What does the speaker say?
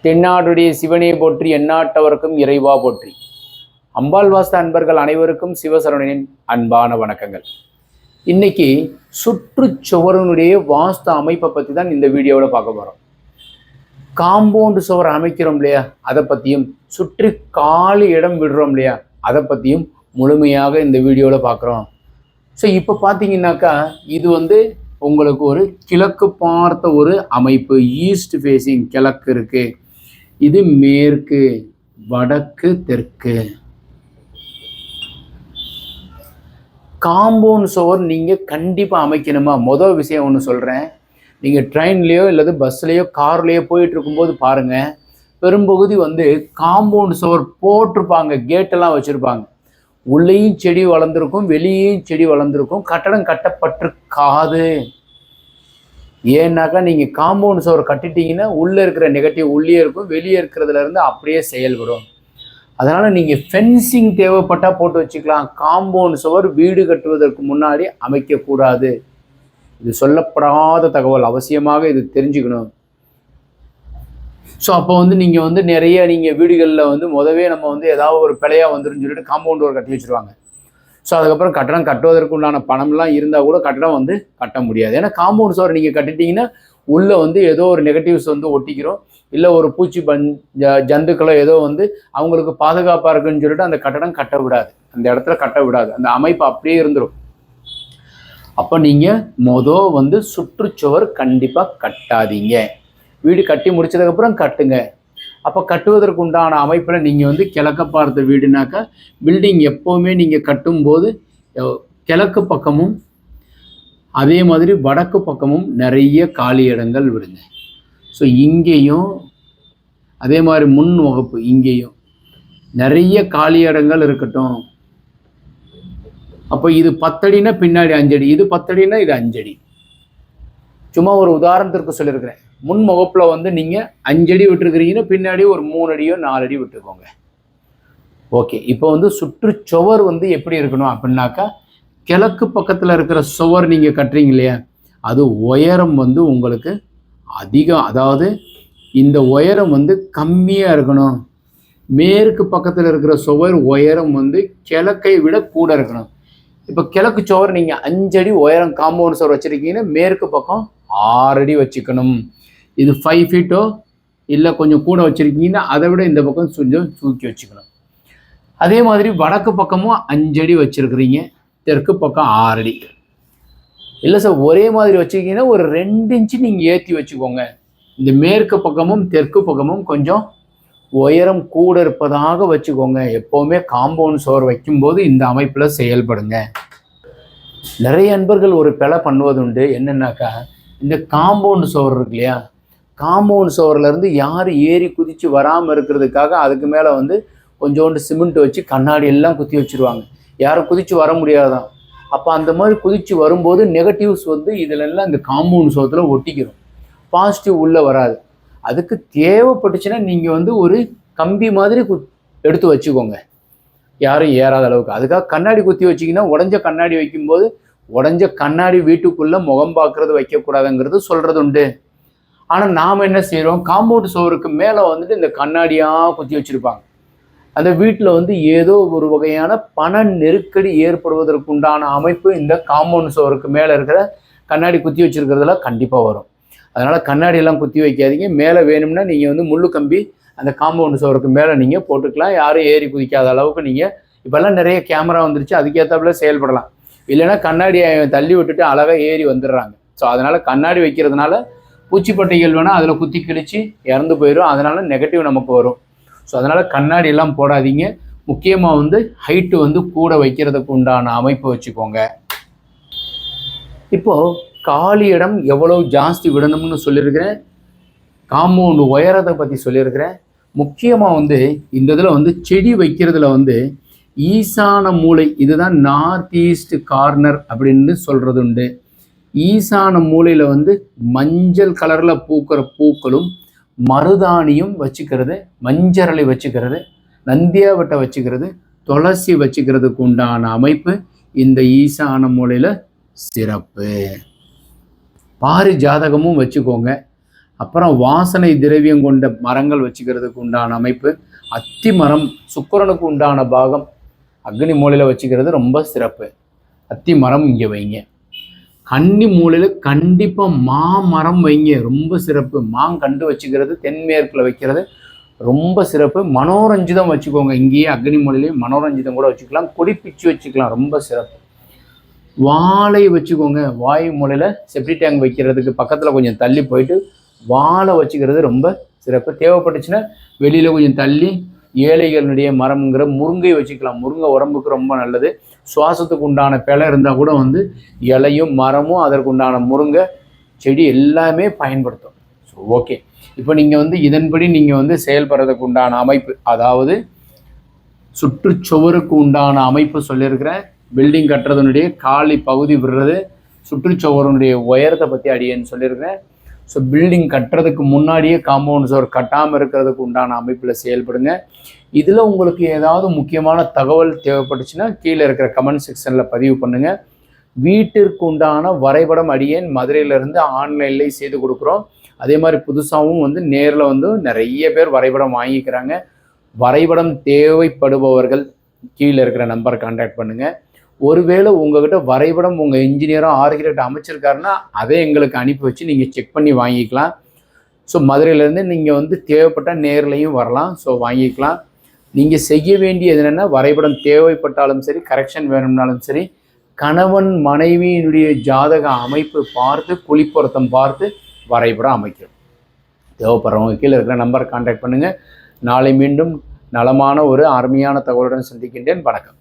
தென்னாடுடைய சிவனே போற்றி, எந்நாட்டவர்க்கும் இறைவா போற்றி. அம்பாள் வாஸ்து அன்பர்கள் அனைவருக்கும் சிவசரவணனின் அன்பான வணக்கங்கள். இன்னைக்கு சுற்றுச்சுவரனுடைய வாஸ்து அமைப்பை பற்றி தான் இந்த வீடியோவில் பார்க்க போகிறோம். காம்பவுண்டு சுவர் அமைக்கிறோம் இல்லையா, அதை பற்றியும் சுற்றி காலி இடம் விடுறோம் இல்லையா, அதை பற்றியும் முழுமையாக இந்த வீடியோவில் பார்க்குறோம். ஸோ இப்போ பார்த்தீங்கன்னாக்கா இது உங்களுக்கு ஒரு கிழக்கு பார்த்த ஒரு அமைப்பு, ஈஸ்ட் ஃபேஸிங் கிழக்கு இருக்குது. இது மேற்கு, வடக்கு, தெற்கு. காம்பவுண்ட் சுவர் நீங்கள் கண்டிப்பாக அமைக்கணுமா? மொதல் விஷயம் ஒன்று சொல்கிறேன். நீங்கள் ட்ரெயின்லேயோ இல்லது பஸ்லேயோ கார்லேயோ போயிட்டு இருக்கும்போது பாருங்கள், பெரும்பகுதி காம்பவுண்ட் சுவர் போட்டிருப்பாங்க, கேட்டெல்லாம் வச்சுருப்பாங்க. உள்ளேயும் செடி வளர்ந்துருக்கும், வெளியேயும் செடி வளர்ந்துருக்கும், கட்டடம் கட்டப்பட்டிருக்காது. ஏன்னாக்கா நீங்கள் காம்பவுண்ட் சுவர் கட்டிட்டீங்கன்னா உள்ளே இருக்கிற நெகட்டிவ் உள்ளே இருக்கும், வெளியே இருக்கிறதுலேருந்து அப்படியே செயல்படும். அதனால் நீங்கள் ஃபென்சிங் தேவைப்பட்டால் போட்டு வச்சுக்கலாம். காம்பவுண்ட் சுவர் வீடு கட்டுவதற்கு முன்னாடி அமைக்கக்கூடாது. இது சொல்லப்படாத தகவல், அவசியமாக இது தெரிஞ்சுக்கணும். ஸோ அப்போ நீங்கள் நிறைய வீடுகளில் முதவே நம்ம ஏதாவது ஒரு பிழையாக வந்துருன்னு சொல்லிட்டு காம்பவுண்ட் சுவர் கட்டி வச்சுருவாங்க. ஸோ அதுக்கப்புறம் கட்டடம் கட்டுவதற்கு உண்டான பணம்லாம் இருந்தால் கூட கட்டடம் கட்ட முடியாது. ஏன்னா காம்பவுண்ட் சுவர் நீங்கள் கட்டிட்டீங்கன்னா உள்ளே ஏதோ ஒரு நெகட்டிவ்ஸ் ஒட்டிக்கிறோம், இல்லை ஒரு பூச்சி ஜந்துக்களோ ஏதோ அவங்களுக்கு பாதுகாப்பாக இருக்குன்னு சொல்லிட்டு அந்த கட்டடம் கட்ட விடாது, அந்த இடத்துல கட்ட விடாது, அந்த அமைப்பு அப்படியே இருந்துடும். அப்போ நீங்கள் சுற்றுச்சுவர் கண்டிப்பாக கட்டாதீங்க. வீடு கட்டி முடிச்சதுக்கப்புறம் கட்டுங்க. அப்போ கட்டுவதற்கு உண்டான அமைப்பில் நீங்கள் கிழக்க பார்த்த வீடுனாக்கா, பில்டிங் எப்போவுமே நீங்கள் கட்டும்போது கிழக்கு பக்கமும் அதே மாதிரி வடக்கு பக்கமும் நிறைய காலி இடங்கள் விடுங்க. ஸோ இங்கேயும் அதே மாதிரி முன் வகுப்பு இங்கேயும் நிறைய காலி இடங்கள் இருக்கட்டும். அப்போ இது 10 அடினா பின்னாடி 5 அடி, இது 10 அடினா இது 5 அடி. சும்மா ஒரு உதாரணத்திற்கு சொல்லியிருக்கிறேன். முன் முகப்பில் நீங்கள் 5 அடி விட்டுருக்கிறீங்கன்னா பின்னாடி ஒரு 3 அடியோ 4 அடி விட்டுக்கோங்க. ஓகே. இப்போ சுற்றுச்சுவர் எப்படி இருக்கணும் அப்படின்னாக்கா, கிழக்கு பக்கத்தில் இருக்கிற சுவர் நீங்கள் கட்டுறீங்க இல்லையா, அது உயரம் உங்களுக்கு அதிகம், அதாவது இந்த உயரம் கம்மியாக இருக்கணும். மேற்கு பக்கத்தில் இருக்கிற சுவர் உயரம் கிழக்கை விட கூட இருக்கணும். இப்போ கிழக்கு சுவர் நீங்கள் 5 அடி உயரம் காம்பவுண்ட் சுவர் வச்சுருக்கீங்கன்னா மேற்கு பக்கம் 6 அடி வச்சுக்கணும். இது 5 ஃபீட்டோ இல்லை கொஞ்சம் கூட வச்சுருக்கீங்கன்னா அதை விட இந்த பக்கம் கொஞ்சம் தூக்கி வச்சுக்கணும். அதே மாதிரி வடக்கு பக்கமும் 5 அடி வச்சுருக்கிறீங்க, தெற்கு பக்கம் 6 அடி. இல்லை சார் ஒரே மாதிரி வச்சுருக்கீங்கன்னா ஒரு 2 இன்ச்சு நீங்கள் ஏற்றி வச்சுக்கோங்க. இந்த மேற்கு பக்கமும் தெற்கு பக்கமும் கொஞ்சம் உயரம் கூட இருப்பதாக வச்சுக்கோங்க. எப்போவுமே காம்பவுண்ட் சுவர் வைக்கும்போது இந்த அமைப்பில் செயல்படுங்க. நிறைய நண்பர்கள் ஒரு பிழை பண்ணுவதுண்டு. என்னென்னாக்கா, இந்த காம்பவுண்ட் சுவர் இருக்கு இல்லையா, காம்பவுண்ட் சுவர்லேருந்து யார் ஏறி குதித்து வராமல் இருக்கிறதுக்காக அதுக்கு மேலே கொஞ்சோண்டு சிமெண்ட் வச்சு கண்ணாடி எல்லாம் குத்தி வச்சுருவாங்க. யாரும் குதித்து வர முடியாதான். அப்போ அந்த மாதிரி குதித்து வரும்போது நெகட்டிவ்ஸ் இதிலெல்லாம் இந்த காம்பவுண்ட் சுவரத்தில் ஒட்டிக்கிறோம், பாசிட்டிவ் உள்ளே வராது. அதுக்கு தேவைப்பட்டுச்சுன்னா நீங்கள் ஒரு கம்பி மாதிரி எடுத்து வச்சுக்கோங்க, யாரும் ஏறாத அளவுக்கு. அதுக்காக கண்ணாடி குத்தி வச்சிங்கன்னா உடஞ்ச கண்ணாடி வைக்கும்போது உடஞ்ச கண்ணாடி வீட்டுக்குள்ளே முகம் பார்க்குறது வைக்கக்கூடாதுங்கிறது சொல்கிறது உண்டு. ஆனால் நாம் என்ன செய்கிறோம், காம்பவுண்ட் சுவருக்கு மேலே இந்த கண்ணாடியாக குத்தி வச்சுருப்பாங்க. அந்த வீட்டில் ஏதோ ஒரு வகையான பண நெருக்கடி ஏற்படுவதற்கு உண்டான அமைப்பு இந்த காம்பவுண்ட் சுவருக்கு மேலே இருக்கிற கண்ணாடி குத்தி வச்சுருக்கிறதுல கண்டிப்பாக வரும். அதனால் கண்ணாடியெல்லாம் குத்தி வைக்காதீங்க. மேலே வேணும்னா நீங்கள் முள்ளு கம்பி அந்த காம்பவுண்ட் சுவருக்கு மேலே நீங்கள் போட்டுக்கலாம். யாரும் ஏறி குதிக்காத அளவுக்கு நீங்கள் இப்போல்லாம் நிறைய கேமரா வந்துருச்சு, அதுக்கேற்றாப்புல செயல்படலாம். இல்லைன்னா கண்ணாடியை தள்ளி விட்டுட்டு அழகாக ஏறி வந்துடுறாங்க. ஸோ அதனால் கண்ணாடி வைக்கிறதுனால பூச்சிப்பட்டைகள் வேணால் அதில் குத்தி கிழிச்சு இறந்து போயிடும், அதனால் நெகட்டிவ் நமக்கு வரும். ஸோ அதனால் கண்ணாடியெல்லாம் போடாதீங்க. முக்கியமாக ஹைட்டு கூட வைக்கிறதுக்கு உண்டான அமைப்பு வச்சுக்கோங்க. இப்போது காலி இடம் எவ்வளவு ஜாஸ்தி விடணும்னு சொல்லியிருக்கிறேன், காம்பவுண்டு உயரத்தை பற்றி சொல்லியிருக்கிறேன். முக்கியமாக இந்த இதில் செடி வைக்கிறதுல ஈசான மூலை, இதுதான் நார்த் ஈஸ்ட் கார்னர் அப்படின்னு சொல்கிறது உண்டு. ஈசான மூலையில் மஞ்சள் கலரில் பூக்கிற பூக்களும் மருதாணியும் வச்சுக்கிறது, மஞ்சரளை வச்சுக்கிறது, நந்தியாவட்டை வச்சுக்கிறது, துளசி வச்சுக்கிறதுக்கு உண்டான அமைப்பு இந்த ஈசான மூலையில் சிறப்பு. பாரி ஜாதகமும் வச்சுக்கோங்க. அப்புறம் வாசனை திரவியம் கொண்ட மரங்கள் வச்சுக்கிறதுக்கு உண்டான அமைப்பு. அத்தி மரம் சுக்கிரனுக்கு உண்டான பாகம், அக்னி மூலையில் வச்சுக்கிறது ரொம்ப சிறப்பு. அத்தி மரம் இங்கே வைங்க. கன்னி மூலையில் கண்டிப்பாக மாமரம் வைங்க, ரொம்ப சிறப்பு. மாங்கண்டு வச்சுக்கிறது தென்மேற்கில் வைக்கிறது ரொம்ப சிறப்பு. மனோரஞ்சிதம் வச்சுக்கோங்க, இங்கேயே அக்னி மூலையிலேயே மனோரஞ்சிதம் கூட வச்சுக்கலாம், கொடிப்பிச்சு வச்சுக்கலாம், ரொம்ப சிறப்பு. வாழை வச்சுக்கோங்க, வாயு மூலையில் செப்டி டேங்க் வைக்கிறதுக்கு பக்கத்தில் கொஞ்சம் தள்ளி போயிட்டு வாழை வச்சுக்கிறது ரொம்ப சிறப்பு. தேவைப்பட்டுச்சுன்னா வெளியில் கொஞ்சம் தள்ளி ஏழைகளுடைய மரம்ங்கிற முருங்கை வச்சுக்கலாம். முருங்கை உடம்புக்கு ரொம்ப நல்லது. சுவாசத்துக்கு உண்டான பிழை இருந்தால் கூட வந்து இலையும் மரமும் அதற்கு உண்டான முருங்கை செடி எல்லாமே பயன்படுத்தும். ஸோ ஓகே, இப்போ நீங்கள் வந்து இதன்படி நீங்கள் வந்து செயல்படுறதுக்கு உண்டான அமைப்பு, அதாவது சுற்றுச்சுவருக்கு உண்டான அமைப்பு சொல்லியிருக்கிறேன். பில்டிங் கட்டுறதுனுடைய காலி பகுதி விடுறது, சுற்றுச்சுவருடைய உயரத்தை பற்றி அடியேன்னு சொல்லியிருக்கிறேன். ஸோ பில்டிங் கட்டுறதுக்கு முன்னாடியே காம்பவுண்ட் சுவர் கட்டாமல் இருக்கிறதுக்கு உண்டான அமைப்பில் செயல்படுங்க. இதில் உங்களுக்கு ஏதாவது முக்கியமான தகவல் தேவைப்பட்டுச்சுன்னா கீழே இருக்கிற கமெண்ட் செக்ஷனில் பதிவு பண்ணுங்கள். வீட்டிற்கு உண்டான வரைபடம் அடியேன் மதுரையிலேருந்து ஆன்லைன்லேயே செய்து கொடுக்குறோம். அதே மாதிரி புதுசாகவும் வந்து நேரில் வந்து நிறைய பேர் வரைபடம் வாங்கிக்கிறாங்க. வரைபடம் தேவைப்படுபவர்கள் கீழே இருக்கிற நம்பரை கான்டாக்ட் பண்ணுங்கள். ஒருவேளை உங்கள்கிட்ட வரைபடம் உங்கள் இன்ஜினியரும் ஆர்கிடெக்ட் அமைச்சிருக்காருன்னா அதை எங்களுக்கு அனுப்பி வச்சு நீங்கள் செக் பண்ணி வாங்கிக்கலாம். ஸோ மதுரையிலேருந்து நீங்கள் வந்து தேவைப்பட்டால் நேர்லையும் வரலாம். ஸோ வாங்கிக்கலாம். நீங்கள் செய்ய வேண்டியது என்னென்னா, வரைபடம் தேவைப்பட்டாலும் சரி, கரெக்ஷன் வேணும்னாலும் சரி, கணவன் மனைவியினுடைய ஜாதக அமைப்பு பார்த்து குழிப்பொருத்தம் பார்த்து வரைபடம் அமைக்கிறோம். தேவைப்படுறவங்க கீழே இருக்கிற நம்பரை கான்டாக்ட் பண்ணுங்கள். நாளை மீண்டும் நலமான ஒரு அருமையான தகவலுடன் சந்திக்கின்றேன். வணக்கம்.